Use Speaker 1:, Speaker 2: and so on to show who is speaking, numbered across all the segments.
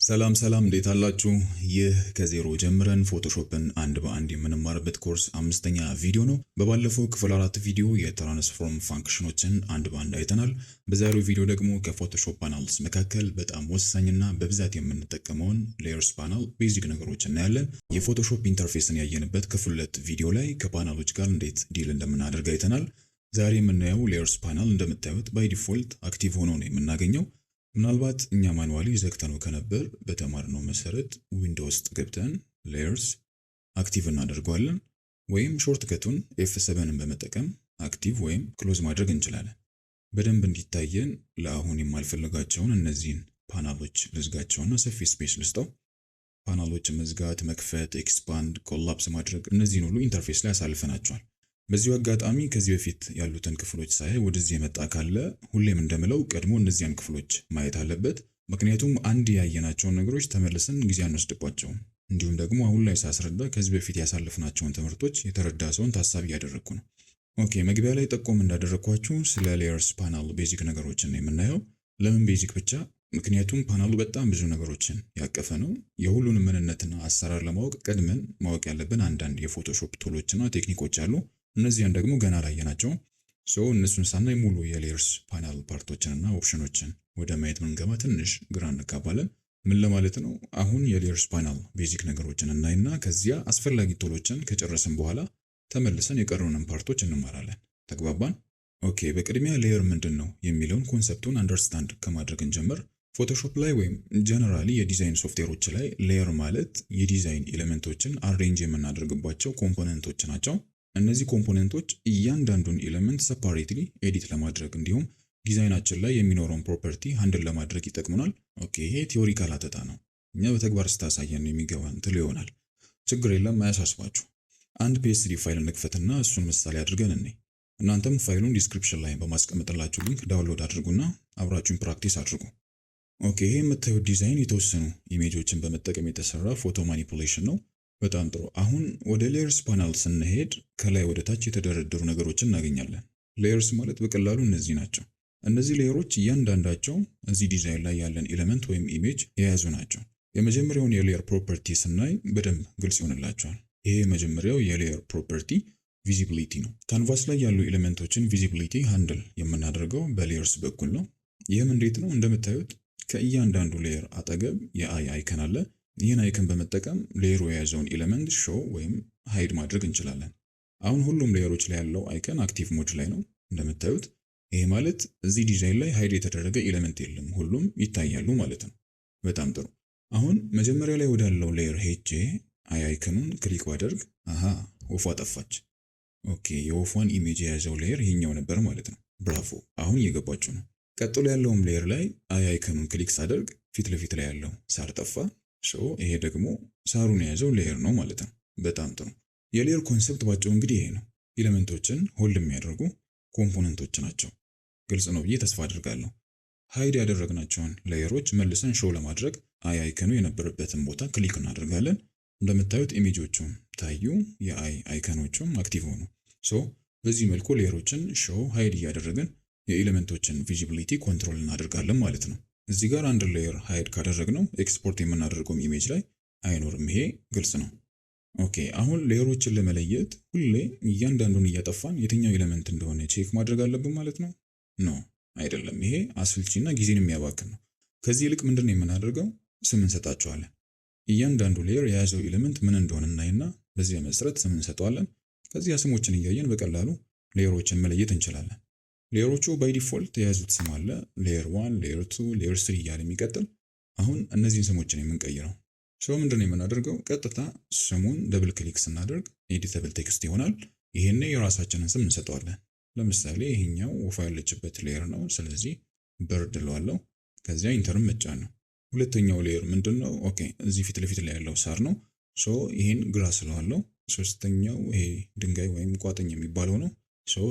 Speaker 1: ሰላም ሰላም እንዴት አላችሁ? ይህ ከዜሮ ጀምረን ፎቶሾፕን አንድ በአንድ የምንማርበት ኮርስ አምስተኛ ቪዲዮ ነው። በባለፈው ክፍል 4 ቪዲዮ የትራንስፎርም ፋንክሽኖችን አንድ በአንድ አይተናል። በዛሬው ቪዲዮ ደግሞ ከፎቶሾፕ ፓናልስ መካከል በጣም ወሳኝና በብዛት የምንጠቀመውን ሌየርስ ፓናል ቤዚክ ነገሮች እናያለን። የፎቶሾፕ ኢንተርፌስን ያየንበት ክፍል 2 ቪዲዮ ላይ ከፓናሎች ጋር እንዴት ዲል እንደምናደርግ አይተናል። ዛሬ የምናየው ሌየርስ ፓናል እንደምታዩት ባይ ዲፎልት አክቲቭ ሆኖ ነው የምናገኘው። ምናልባት እኛ ማኑዋሊ ዘግተነው ከነበር በተማርነው መሰረት ዊንዶው ውስጥ ገብተን ሌየርስ አክቲቭ እናደርገዋለን ወይም ሾርትከቱን F7ን በመጠቀም አክቲቭ ወይም ክሎዝ ማድረግ እንችላለን። በደንብ እንዲታየን ለአሁን የማልፈልጋቸውን እነዚህን ፓናሎች ልዝጋቸውና ሰፊ ስፔስ ልስጠው። ፓናሎች መዝጋት፣ መክፈት፣ ኤክስፓንድ፣ ኮላፕስ ማድረግ እነዚህን ሁሉ ኢንተርፌስ ላይ አሳልፈናቸዋል። በዚሁ አጋጣሚ ከዚህ በፊት ያሉትን ክፍሎች ሳይ ወደዚህ የመጣ ካለ ሁሌም እንደምለው ቀድሞ እነዚያን ክፍሎች ማየት አለበት። ምክንያቱም አንድ ያየናቸውን ነገሮች ተመልሰን ጊዜ አንወስድባቸውም። እንዲሁም ደግሞ አሁን ላይ ሳስረዳ ከዚህ በፊት ያሳለፍናቸውን ትምህርቶች የተረዳ ሰውን ታሳቢ ያደረግኩ ነው። ኦኬ፣ መግቢያ ላይ ጠቆም እንዳደረግኳችሁ ስለ ሌየርስ ፓናል ቤዚክ ነገሮችን ነው የምናየው። ለምን ቤዚክ ብቻ? ምክንያቱም ፓናሉ በጣም ብዙ ነገሮችን ያቀፈ ነው። የሁሉንም ምንነትና አሰራር ለማወቅ ቀድመን ማወቅ ያለብን አንዳንድ የፎቶሾፕ ቱሎችና ቴክኒኮች አሉ። እነዚያን ደግሞ ገና አላየናቸውም። እነሱን ሳናይ ሙሉ የሌየርስ ፓናል ፓርቶችንና ኦፕሽኖችን ወደ ማየት መንገባ ትንሽ ግራ እንጋባለን። ምን ለማለት ነው? አሁን የሌየርስ ፓናል ቤዚክ ነገሮችን እናይና ከዚያ አስፈላጊ ቱሎችን ከጨረስን በኋላ ተመልሰን የቀሩንን ፓርቶች እንማራለን። ተግባባን? ኦኬ፣ በቅድሚያ ሌየር ምንድን ነው የሚለውን ኮንሰፕቱን አንደርስታንድ ከማድረግ እንጀምር። ፎቶሾፕ ላይ ወይም ጀነራሊ የዲዛይን ሶፍትዌሮች ላይ ሌየር ማለት የዲዛይን ኤሌመንቶችን አሬንጅ የምናደርግባቸው ኮምፖነንቶች ናቸው። እነዚህ ኮምፖነንቶች እያንዳንዱን ኤሌመንት ሰፓሬትሊ ኤዲት ለማድረግ እንዲሁም ዲዛይናችን ላይ የሚኖረውን ፕሮፐርቲ ሃንድል ለማድረግ ይጠቅሙናል። ኦኬ፣ ይሄ ቲዮሪካል አተታ ነው። እኛ በተግባር ስታሳየን የሚገባን ትል ይሆናል። ችግር የለም፣ አያሳስባችሁ። አንድ PSD ፋይል እንክፈትና እሱን ምሳሌ አድርገን እንይ። እናንተም ፋይሉን ዲስክሪፕሽን ላይ በማስቀመጥላችሁ ሊንክ ዳውንሎድ አድርጉና አብራችሁን ፕራክቲስ አድርጉ። ኦኬ፣ ይሄ የምታዩት ዲዛይን የተወሰኑ ኢሜጆችን በመጠቀም የተሰራ ፎቶ ማኒፑሌሽን ነው። በጣም ጥሩ። አሁን ወደ ሌየርስ ፓናል ስንሄድ ከላይ ወደ ታች የተደረደሩ ነገሮችን እናገኛለን። ሌየርስ ማለት በቀላሉ እነዚህ ናቸው። እነዚህ ሌየሮች እያንዳንዳቸው እዚህ ዲዛይን ላይ ያለን ኤሌመንት ወይም ኢሜጅ የያዙ ናቸው። የመጀመሪያውን የሌየር ፕሮፐርቲ ስናይ በደንብ ግልጽ ይሆንላቸዋል። ይሄ የመጀመሪያው የሌየር ፕሮፐርቲ ቪዚቢሊቲ ነው። ካንቫስ ላይ ያሉ ኤሌመንቶችን ቪዚቢሊቲ ሃንድል የምናደርገው በሌየርስ በኩል ነው። ይህም እንዴት ነው? እንደምታዩት ከእያንዳንዱ ሌየር አጠገብ የአይ አይከን አለ። ይህን አይከን በመጠቀም ሌየሩ የያዘውን ኤሌመንት ሾው ወይም ሃይድ ማድረግ እንችላለን። አሁን ሁሉም ሌየሮች ላይ ያለው አይከን አክቲቭ ሞድ ላይ ነው እንደምታዩት። ይሄ ማለት እዚህ ዲዛይን ላይ ሃይድ የተደረገ ኤሌመንት የለም፣ ሁሉም ይታያሉ ማለት ነው። በጣም ጥሩ። አሁን መጀመሪያ ላይ ወዳለው ሌየር ሄጄ አይ አይከኑን ክሊክ ባደርግ ወፏ ጠፋች። ኦኬ፣ የወፏን ኢሜጅ የያዘው ሌየር ይሄኛው ነበር ማለት ነው። ብራቮ፣ አሁን እየገባችሁ ነው። ቀጥሎ ያለውም ሌየር ላይ አይ አይከኑን ክሊክ ሳደርግ ፊት ለፊት ላይ ያለው ሳር ጠፋ። ይሄ ደግሞ ሳሩን የያዘው ሌየር ነው ማለት ነው። በጣም ጥሩ። የሌየር ኮንሰፕት ባጭሩ እንግዲህ ይሄ ነው። ኤሌመንቶችን ሆልድ የሚያደርጉ ኮምፖነንቶች ናቸው። ግልጽ ነው ብዬ ተስፋ አድርጋለሁ። ሃይድ ያደረግናቸውን ሌየሮች መልሰን ሾው ለማድረግ አይ አይከኑ የነበረበትን ቦታ ክሊክ እናደርጋለን። እንደምታዩት ኢሜጆቹም ታዩ፣ የአይ አይከኖቹም አክቲቭ ሆኑ። በዚህ መልኩ ሌየሮችን ሾው ሃይድ እያደረግን የኤሌመንቶችን ቪዚቢሊቲ ኮንትሮል እናደርጋለን ማለት ነው። እዚህ ጋር አንድ ሌየር ሃይድ ካደረግነው ኤክስፖርት የምናደርገው ኢሜጅ ላይ አይኖርም። ይሄ ግልጽ ነው። ኦኬ፣ አሁን ሌየሮችን ለመለየት ሁሌ እያንዳንዱን እያጠፋን የትኛው ኤሌመንት እንደሆነ ቼክ ማድረግ አለብን ማለት ነው? ኖ አይደለም። ይሄ አስልቺና ጊዜን የሚያባክን ነው። ከዚህ ይልቅ ምንድን ነው የምናደርገው? ስም እንሰጣቸዋለን። እያንዳንዱ ሌየር የያዘው ኤሌመንት ምን እንደሆነ እናይና በዚያ መሰረት ስም እንሰጠዋለን። ከዚያ ስሞችን እያየን በቀላሉ ሌየሮችን መለየት እንችላለን። ሌየሮቹ ባይ ዲፎልት የያዙት ስም አለ። ሌየር 1፣ ሌየር 2፣ ሌየር 3 እያለ የሚቀጥል። አሁን እነዚህን ስሞችን የምንቀይረው ምንድነው የምናደርገው? ቀጥታ ስሙን ደብል ክሊክ ስናደርግ ኤዲተብል ቴክስት ይሆናል። ይሄን የራሳችንን ስም እንሰጠዋለን። ለምሳሌ ይሄኛው ወፋ ያለችበት ሌየር ነው። ስለዚህ በርድ እለዋለሁ። ከዚያ ኢንተርም መጫን ነው። ሁለተኛው ሌየር ምንድነው? ኦኬ፣ እዚህ ፊት ለፊት ላይ ያለው ሳር ነው። ይሄን ግራስ እለዋለሁ። ሶስተኛው ይሄ ድንጋይ ወይም ቋጥኝ የሚባለው ነው።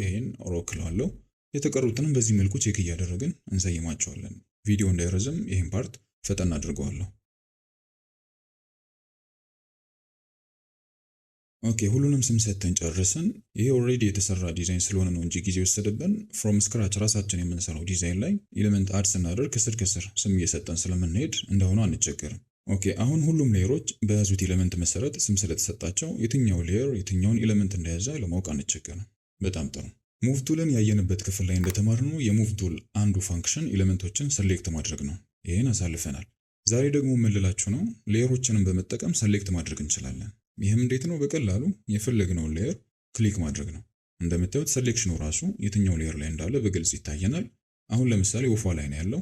Speaker 1: ይሄን ሮክ እለዋለሁ። የተቀሩትንም በዚህ መልኩ ቼክ እያደረግን እንሰይማቸዋለን። ቪዲዮ እንዳይረዝም ይህን ፓርት ፈጠን አድርገዋለሁ። ኦኬ ሁሉንም ስም ሰጥተን ጨርሰን ይሄ ኦልሬዲ የተሰራ ዲዛይን ስለሆነ ነው እንጂ ጊዜ ወሰደብን። ፍሮም ስክራች ራሳችን የምንሰራው ዲዛይን ላይ ኤሌመንት አድ ስናደርግ ከስር ከስር ስም እየሰጠን ስለምንሄድ እንደሆነ አንቸገርም። ኦኬ አሁን ሁሉም ሌየሮች በያዙት ኤሌመንት መሰረት ስም ስለተሰጣቸው የትኛው ሌየር የትኛውን ኤሌመንት እንደያዘ ለማወቅ አንቸገርም። በጣም ጥሩ። ሙቭ ቱልን ያየንበት ክፍል ላይ እንደተማርነው የሙቭ ቱል አንዱ ፋንክሽን ኤሌመንቶችን ሰሌክት ማድረግ ነው። ይሄን አሳልፈናል። ዛሬ ደግሞ የምንላችሁ ነው ሌየሮችንም በመጠቀም ሰሌክት ማድረግ እንችላለን። ይህም እንዴት ነው? በቀላሉ የፈለግነውን ሌየር ክሊክ ማድረግ ነው። እንደምታዩት ሴሌክሽኑ ራሱ የትኛው ሌየር ላይ እንዳለ በግልጽ ይታየናል። አሁን ለምሳሌ ወፏ ላይ ነው ያለው።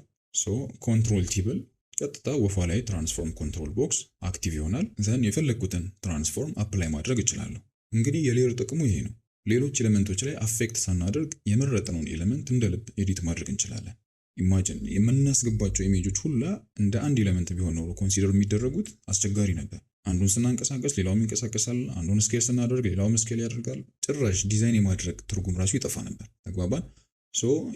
Speaker 1: ኮንትሮል ቲ ብል ቀጥታ ወፏ ላይ ትራንስፎርም ኮንትሮል ቦክስ አክቲቭ ይሆናል። ዘን የፈለግኩትን ትራንስፎርም አፕላይ ማድረግ እችላለሁ። እንግዲህ የሌየር ጥቅሙ ይሄ ነው። ሌሎች ኤሌመንቶች ላይ አፌክት ሳናደርግ የመረጥነውን ኤሌመንት እንደ ልብ ኤዲት ማድረግ እንችላለን። ኢማጂን የምናስገባቸው ኢሜጆች ሁላ እንደ አንድ ኤሌመንት ቢሆን ኖሮ ኮንሲደር የሚደረጉት አስቸጋሪ ነበር። አንዱን ስናንቀሳቀስ ሌላውም ይንቀሳቀሳል፣ አንዱን ስኬል ስናደርግ ሌላውም ስኬል ያደርጋል። ጭራሽ ዲዛይን የማድረግ ትርጉም ራሱ ይጠፋ ነበር። ተግባባን?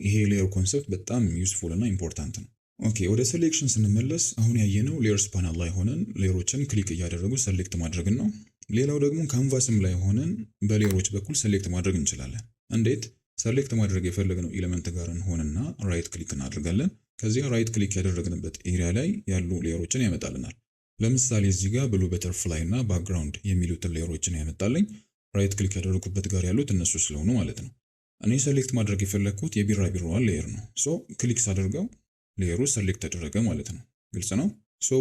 Speaker 1: ይሄ ሌየር ኮንሰፕት በጣም ዩስፉል እና ኢምፖርታንት ነው። ኦኬ ወደ ሴሌክሽን ስንመለስ አሁን ያየነው ሌየርስ ፓናል ላይ ሆነን ሌየሮችን ክሊክ እያደረጉ ሰሌክት ማድረግን ነው። ሌላው ደግሞ ካንቫስም ላይ ሆነን በሌየሮች በኩል ሰሌክት ማድረግ እንችላለን። እንዴት? ሰሌክት ማድረግ የፈለግነው ኤሌመንት ጋር እንሆንና ራይት ክሊክ እናደርጋለን። ከዚያ ራይት ክሊክ ያደረግንበት ኤሪያ ላይ ያሉ ሌየሮችን ያመጣልናል። ለምሳሌ እዚህ ጋር ብሉ በተርፍላይ እና ባክግራውንድ የሚሉትን ሌየሮችን ያመጣልኝ። ራይት ክሊክ ያደረኩበት ጋር ያሉት እነሱ ስለሆኑ ማለት ነው። እኔ ሰሌክት ማድረግ የፈለግኩት የቢራቢሮዋን ሌየር ነው። ክሊክ ሳደርገው ሌየሩ ሰሌክት ተደረገ ማለት ነው። ግልጽ ነው።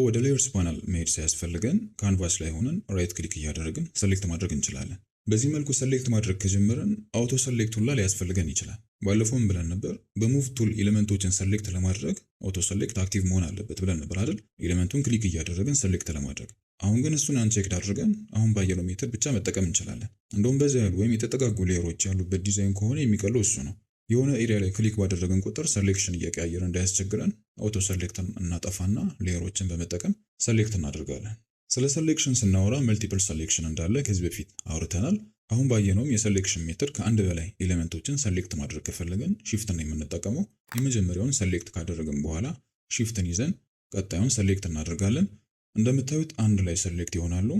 Speaker 1: ወደ ሌየርስ ፓናል መሄድ ሳያስፈልገን ካንቫስ ላይ ሆነን ራይት ክሊክ እያደረግን ሰሌክት ማድረግ እንችላለን። በዚህ መልኩ ሰሌክት ማድረግ ከጀመረን አውቶ ሰሌክት ሁላ ሊያስፈልገን ይችላል። ባለፈውም ብለን ነበር በሙቭ ቱል ኤሌመንቶችን ሰሌክት ለማድረግ አውቶ ሰሌክት አክቲቭ መሆን አለበት ብለን ነበር አይደል? ኤሌመንቱን ክሊክ እያደረግን ሰሌክት ለማድረግ። አሁን ግን እሱን አንቼክድ አድርገን አሁን ባየነው ሜተድ ብቻ መጠቀም እንችላለን። እንደውም በዛ ያሉ ወይም የተጠጋጉ ሌየሮች ያሉበት ዲዛይን ከሆነ የሚቀለው እሱ ነው። የሆነ ኤሪያ ላይ ክሊክ ባደረገን ቁጥር ሰሌክሽን እየቀያየረ እንዳያስቸግረን አውቶ ሰሌክትን እናጠፋና ሌየሮችን በመጠቀም ሰሌክት እናደርጋለን። ስለ ሰሌክሽን ስናወራ መልቲፕል ሰሌክሽን እንዳለ ከዚህ በፊት አውርተናል። አሁን ባየነውም የሰሌክሽን ሜተድ ከአንድ በላይ ኤሌመንቶችን ሰሌክት ማድረግ ከፈለገን ሺፍትን ነው የምንጠቀመው። የመጀመሪያውን ሰሌክት ካደረግን በኋላ ሺፍትን ይዘን ቀጣዩን ሰሌክት እናደርጋለን። እንደምታዩት አንድ ላይ ሰሌክት ይሆናሉ።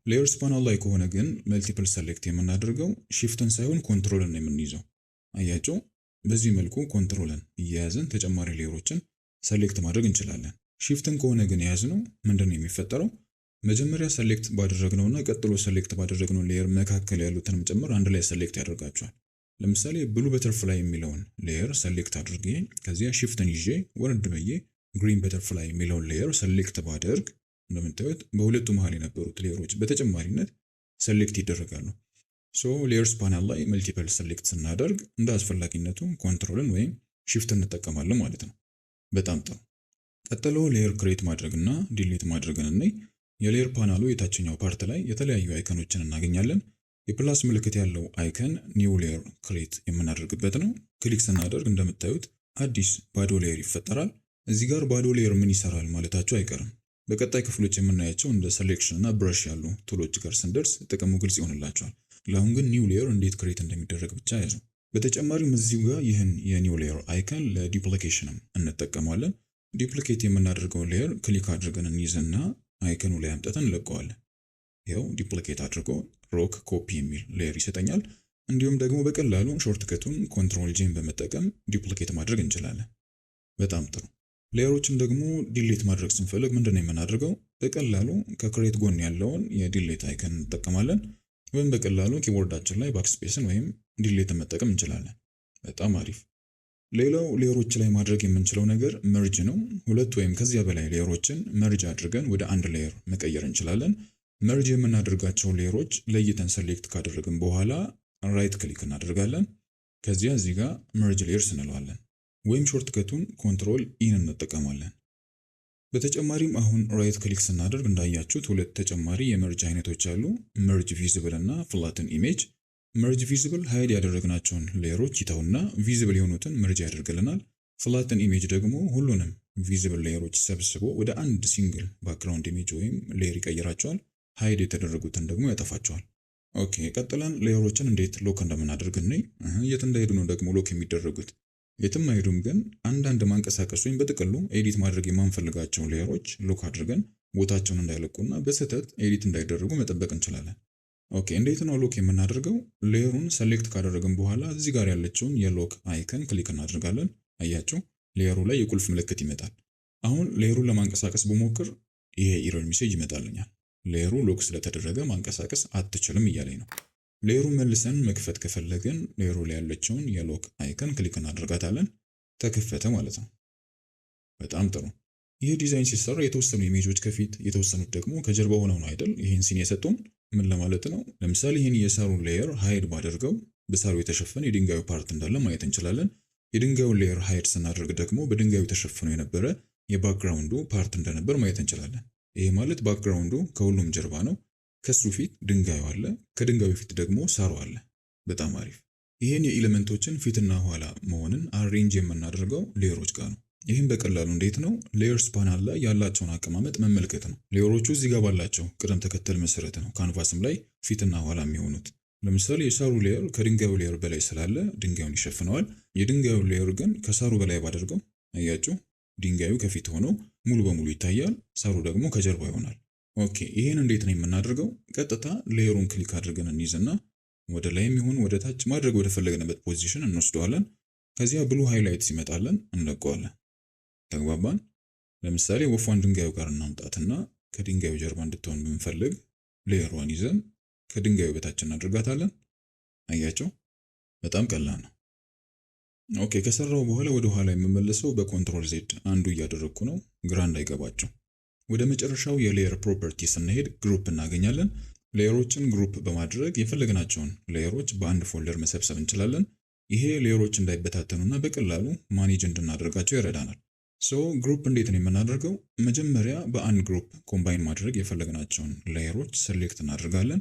Speaker 1: ሌየርስ ፓናል ላይ ከሆነ ግን መልቲፕል ሰሌክት የምናደርገው ሺፍትን ሳይሆን ኮንትሮልን ነው የምንይዘው። አያቸው። በዚህ መልኩ ኮንትሮልን እየያዝን ተጨማሪ ሌየሮችን ሰሌክት ማድረግ እንችላለን። ሺፍትን ከሆነ ግን የያዝነው ምንድነው የሚፈጠረው? መጀመሪያ ሰሌክት ባደረግነውና ቀጥሎ ሰሌክት ባደረግነው ሌየር መካከል ያሉትንም ጭምር አንድ ላይ ሰሌክት ያደርጋቸዋል። ለምሳሌ ብሉ በተርፍላይ የሚለውን ሌየር ሰሌክት አድርጌ ከዚያ ሺፍትን ይዤ ወረድ ብዬ ግሪን በተርፍላይ የሚለውን ሌየር ሰሌክት ባደርግ እንደምታዩት በሁለቱ መሃል የነበሩት ሌየሮች በተጨማሪነት ሰሌክት ይደረጋሉ። ሌየርስ ፓናል ላይ መልቲፕል ሰሌክት ስናደርግ እንደ አስፈላጊነቱ ኮንትሮልን ወይም ሺፍትን እንጠቀማለን ማለት ነው። በጣም ጥሩ። ቀጥሎ ሌየር ክሬት ማድረግና ዲሊት ማድረግን እንይ። የሌየር ፓናሉ የታችኛው ፓርት ላይ የተለያዩ አይከኖችን እናገኛለን። የፕላስ ምልክት ያለው አይከን ኒው ሌየር ክሬት የምናደርግበት ነው። ክሊክ ስናደርግ እንደምታዩት አዲስ ባዶ ሌየር ይፈጠራል። እዚህ ጋር ባዶ ሌየር ምን ይሰራል ማለታችሁ አይቀርም። በቀጣይ ክፍሎች የምናያቸው እንደ ሴሌክሽን እና ብረሽ ያሉ ቱሎች ጋር ስንደርስ ጥቅሙ ግልጽ ይሆንላቸዋል። ለአሁን ግን ኒው ሌየር እንዴት ክሬት እንደሚደረግ ብቻ ያዙ። በተጨማሪም እዚሁ ጋር ይህን የኒው ሌየር አይከን ለዲፕሊኬሽንም እንጠቀማለን። ዲፕሊኬት የምናደርገውን ሌየር ክሊክ አድርገን እንይዝና አይከኑ ላይ አምጥተን እንለቀዋለን። ይኸው ዲፕሊኬት አድርጎ ሮክ ኮፒ የሚል ሌየር ይሰጠኛል። እንዲሁም ደግሞ በቀላሉ ሾርትከቱን ኮንትሮል ጄን በመጠቀም ዲፕሊኬት ማድረግ እንችላለን። በጣም ጥሩ። ሌየሮችን ደግሞ ዲሊት ማድረግ ስንፈልግ ምንድነው የምናደርገው? በቀላሉ ከክሬት ጎን ያለውን የዲሊት አይከን እንጠቀማለን። ወይም በቀላሉ ኪቦርዳችን ላይ ባክስፔስን ወይም ዲሊትን መጠቀም እንችላለን። በጣም አሪፍ። ሌላው ሌየሮች ላይ ማድረግ የምንችለው ነገር መርጅ ነው። ሁለት ወይም ከዚያ በላይ ሌየሮችን መርጅ አድርገን ወደ አንድ ሌየር መቀየር እንችላለን። መርጅ የምናደርጋቸው ሌየሮች ለይተን ሰሌክት ካደረግን በኋላ ራይት ክሊክ እናደርጋለን። ከዚያ እዚህ ጋር መርጅ ሌየርስ እንለዋለን። ወይም ሾርትከቱን ኮንትሮል ኢን እንጠቀማለን። በተጨማሪም አሁን ራይት ክሊክ ስናደርግ እንዳያችሁት ሁለት ተጨማሪ የመርጅ አይነቶች አሉ። መርጅ ቪዚብል እና ፍላተን ኢሜጅ። መርጅ ቪዚብል ሃይድ ያደረግናቸውን ሌየሮች ይተውና ቪዚብል የሆኑትን መርጅ ያደርግልናል። ፍላተን ኢሜጅ ደግሞ ሁሉንም ቪዚብል ሌየሮች ሰብስቦ ወደ አንድ ሲንግል ባክግራውንድ ኢሜጅ ወይም ሌየር ይቀይራቸዋል። ሃይድ የተደረጉትን ደግሞ ያጠፋቸዋል። ኦኬ ቀጥለን ሌየሮችን እንዴት ሎክ እንደምናደርግ እንይ። የት እንዳይሄዱ ነው ደግሞ ሎክ የሚደረጉት? የትም አይሄዱም፣ ግን አንዳንድ ማንቀሳቀስ ወይም በጥቅሉ ኤዲት ማድረግ የማንፈልጋቸው ሌየሮች ሎክ አድርገን ቦታቸውን እንዳይለቁና በስህተት ኤዲት እንዳይደረጉ መጠበቅ እንችላለን። ኦኬ እንዴት ነው ሎክ የምናደርገው? ሌየሩን ሰሌክት ካደረግን በኋላ እዚህ ጋር ያለችውን የሎክ አይከን ክሊክ እናደርጋለን። አያችሁ ሌየሩ ላይ የቁልፍ ምልክት ይመጣል። አሁን ሌየሩን ለማንቀሳቀስ ብሞክር ይሄ ኢረር ሜሴጅ ይመጣልኛል። ሌየሩ ሎክ ስለተደረገ ማንቀሳቀስ አትችልም እያለኝ ነው። ሌየሩን መልሰን መክፈት ከፈለግን ሌየሩ ላይ ያለችውን የሎክ አይከን ክሊክ እናደርጋታለን። ተከፈተ ማለት ነው። በጣም ጥሩ። ይህ ዲዛይን ሲሰራ የተወሰኑ ኢሜጆች ከፊት የተወሰኑት ደግሞ ከጀርባ ሆነው ነው አይደል? ይህን ሲን የሰጡን ምን ለማለት ነው? ለምሳሌ ይህን የሳሩን ሌየር ሃይድ ባደርገው በሳሩ የተሸፈነ የድንጋዩ ፓርት እንዳለ ማየት እንችላለን። የድንጋዩን ሌየር ሃይድ ስናደርግ ደግሞ በድንጋዩ ተሸፍኖ የነበረ የባክግራውንዱ ፓርት እንደነበር ማየት እንችላለን። ይሄ ማለት ባክግራውንዱ ከሁሉም ጀርባ ነው። ከሱ ፊት ድንጋዩ አለ፣ ከድንጋዩ ፊት ደግሞ ሳሩ አለ። በጣም አሪፍ። ይህን የኤሌመንቶችን ፊትና ኋላ መሆንን አሬንጅ የምናደርገው ሌየሮች ጋር ነው። ይህም በቀላሉ እንዴት ነው? ሌየርስ ፓናል ላይ ያላቸውን አቀማመጥ መመልከት ነው። ሌየሮቹ እዚህ ጋር ባላቸው ቅደም ተከተል መሰረት ነው ካንቫስም ላይ ፊትና ኋላ የሚሆኑት። ለምሳሌ የሳሩ ሌየር ከድንጋዩ ሌየር በላይ ስላለ ድንጋዩን ይሸፍነዋል። የድንጋዩ ሌየር ግን ከሳሩ በላይ ባደርገው አያችሁ፣ ድንጋዩ ከፊት ሆኖ ሙሉ በሙሉ ይታያል፣ ሳሩ ደግሞ ከጀርባ ይሆናል። ኦኬ ይሄን እንዴት ነው የምናደርገው? ቀጥታ ሌየሩን ክሊክ አድርገን እንይዝና ወደ ላይም ይሁን ወደ ታች ማድረግ ወደ ፈለግንበት ፖዚሽን እንወስደዋለን። ከዚያ ብሉ ሃይላይት ሲመጣለን እንለቀዋለን። ተግባባን? ለምሳሌ ወፏን ድንጋዩ ጋር እናምጣትና ከድንጋዩ ጀርባ እንድትሆን ብንፈልግ ሌየሯን ይዘን ከድንጋዩ በታች እናድርጋታለን። አያቸው በጣም ቀላል ነው። ኦኬ ከሰራው በኋላ ወደ ኋላ የምመለሰው በኮንትሮል ዜድ አንዱ እያደረግኩ ነው፣ ግራ እንዳይገባቸው። ወደ መጨረሻው የሌየር ፕሮፐርቲ ስንሄድ ግሩፕ እናገኛለን። ሌየሮችን ግሩፕ በማድረግ የፈለግናቸውን ሌየሮች በአንድ ፎልደር መሰብሰብ እንችላለን። ይሄ ሌየሮች እንዳይበታተኑና በቀላሉ ማኔጅ እንድናደርጋቸው ይረዳናል። ግሩፕ እንዴት ነው የምናደርገው? መጀመሪያ በአንድ ግሩፕ ኮምባይን ማድረግ የፈለግናቸውን ሌየሮች ሰሌክት እናደርጋለን።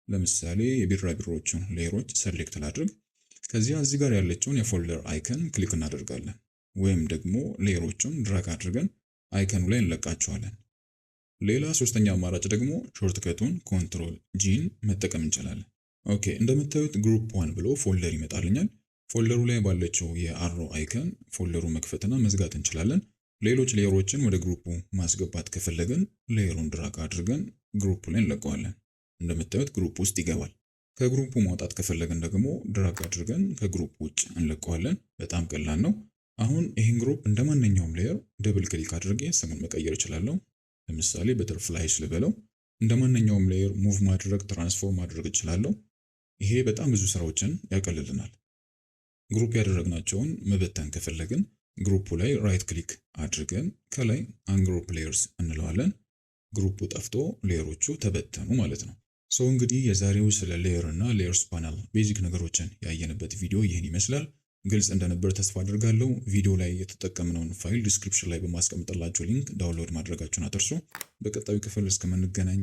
Speaker 1: ለምሳሌ የቢራቢሮዎቹን ሌየሮች ሰሌክት ላድርግ። ከዚያ እዚህ ጋር ያለችውን የፎልደር አይከን ክሊክ እናደርጋለን፣ ወይም ደግሞ ሌየሮቹን ድራግ አድርገን አይከኑ ላይ እንለቃቸዋለን። ሌላ ሶስተኛ አማራጭ ደግሞ ሾርትከቱን ኮንትሮል ጂን መጠቀም እንችላለን። ኦኬ እንደምታዩት ግሩፕ 1 ብሎ ፎልደር ይመጣልኛል። ፎልደሩ ላይ ባለችው የአሮ አይከን ፎልደሩ መክፈትና መዝጋት እንችላለን። ሌሎች ሌየሮችን ወደ ግሩፑ ማስገባት ከፈለግን ሌየሩን ድራግ አድርገን ግሩፑ ላይ እንለቀዋለን። እንደምታዩት ግሩፕ ውስጥ ይገባል። ከግሩፑ ማውጣት ከፈለግን ደግሞ ድራግ አድርገን ከግሩፕ ውጭ እንለቀዋለን። በጣም ቀላል ነው። አሁን ይህን ግሩፕ እንደማንኛውም ሌየር ደብል ክሊክ አድርጌ ስሙን መቀየር እችላለሁ። ለምሳሌ በተርፍላይስ ልበለው። እንደማንኛውም ሌየር ሙቭ ማድረግ ትራንስፎርም ማድረግ እችላለሁ። ይሄ በጣም ብዙ ስራዎችን ያቀልልናል። ግሩፕ ያደረግናቸውን መበተን ከፈለግን ግሩፑ ላይ ራይት ክሊክ አድርገን ከላይ አንግሩፕ ሌየርስ እንለዋለን። ግሩፑ ጠፍቶ ሌየሮቹ ተበተኑ ማለት ነው። እንግዲህ የዛሬው ስለ ሌየር እና ሌየርስ ፓናል ቤዚክ ነገሮችን ያየንበት ቪዲዮ ይህን ይመስላል። ግልጽ እንደነበር ተስፋ አድርጋለሁ። ቪዲዮ ላይ የተጠቀምነውን ፋይል ዲስክሪፕሽን ላይ በማስቀምጥላችሁ ሊንክ ዳውንሎድ ማድረጋችሁን አትርሱ። በቀጣዩ ክፍል እስከምንገናኝ